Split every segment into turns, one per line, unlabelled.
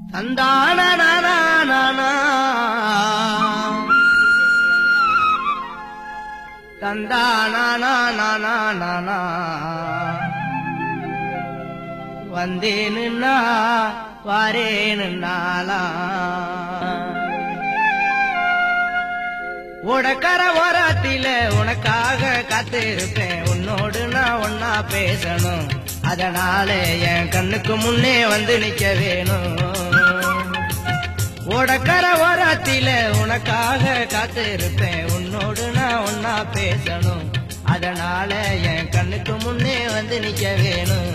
தந்தானா தந்தானா வந்தேனுன்னா வாரேனுன்னாலா உடக்கர ஓரத்தில உனக்காக காத்திருப்பேன் உன்னோடு நான் ஒன்னா பேசணும் அதனால என் கண்ணுக்கு முன்னே வந்து நிக்க வேணும் உடக்கர ஓரத்தில உனக்காக காத்திருப்பேன் உன்னோடு நான் ஒன்னா பேசணும் அதனால என் கண்ணுக்கு முன்னே வந்து நிக்க வேணும்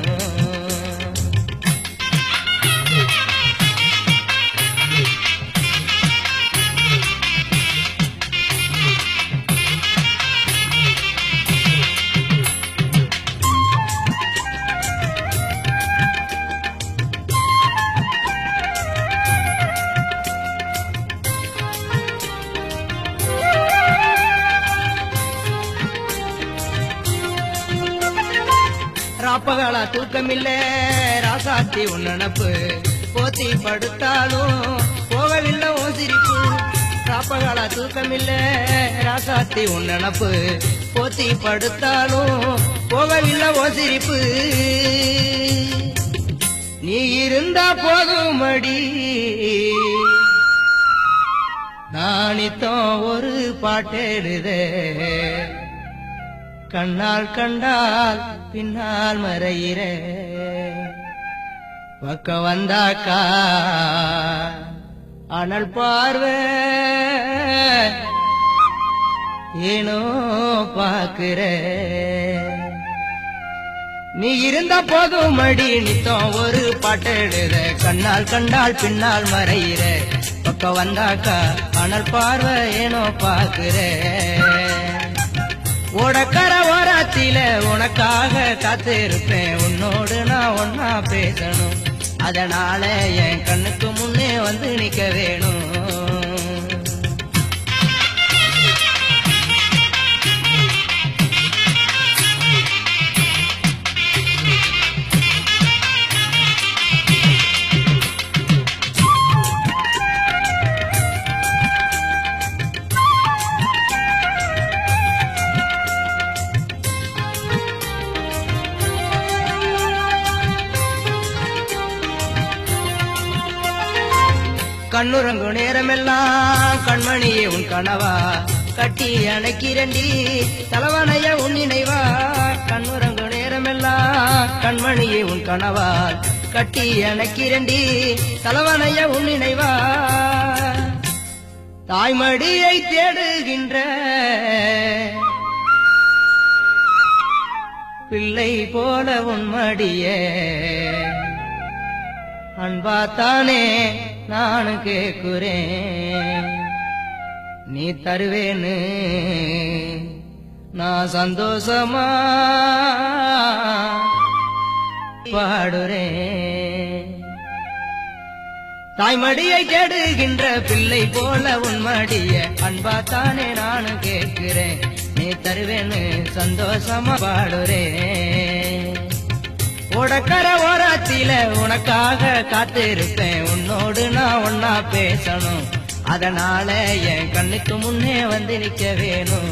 ராப்பகால தூக்கமில்ல ராசாத்தி உன் நினப்பு போத்தி படுத்தாலும் போகவில்லை உன் சிரிப்பு ராப்பகால தூக்கமில்ல ராசாத்தி உன் நினப்பு போத்தி படுத்தாலும் போகவில்லை உன் சிரிப்பு நீ இருந்தா போதும் அடி நானித்தம் ஒரு பாட்டெழுதே கண்ணால் கண்டால் பின்னால் மறையிற பக்க வந்தாக்கா அனல் பார்வை ஏனோ பாக்குற நீ இருந்த போதும் மடி நித்தம் ஒரு பாட்டெழுத கண்ணால் கண்டால் பின்னால் மறையிற பக்க வந்தாக்கா அனல் பார்வை ஏனோ பாக்குற உடக்கர ஓரத்தில உனக்காக காத்திருப்பேன் உன்னோடு நான் ஒன்னா பேசணும் அதனால என் கண்ணுக்கு முன்னே வந்து நிக்க வேணும் கண்ணுறங்கு நேரமெல்லாம் கண்மணியே உன் கனவா கட்டி அணைக்கிறண்டி தலைவனைய உன் நினைவா கண்ணுறங்கு நேரமெல்லாம் கண்மணியே உன் கனவா கட்டி அணைக்கிறண்டி தலைவனைய உன் நினைவா தாய்மடியை தேடுகின்ற பிள்ளை போல உன் மடியே அன்பாத்தானே நானு கேக்குறேன் நீ தருவேன்னு நான் சந்தோஷமா பாடுறேன் தாய்மடியை கேடுகின்ற பிள்ளை போல உன் மடிய அன்பாத்தானே நானு கேட்கிறேன் நீ தருவேன்னு சந்தோஷமா பாடுறேன் உடக்கர ஓரத்தில உனக்காக காத்திருப்பேன் உன்னோடு நான் ஒன்னா பேசணும் அதனால என் கண்ணுக்கு முன்னே வந்து நிக்க வேணும்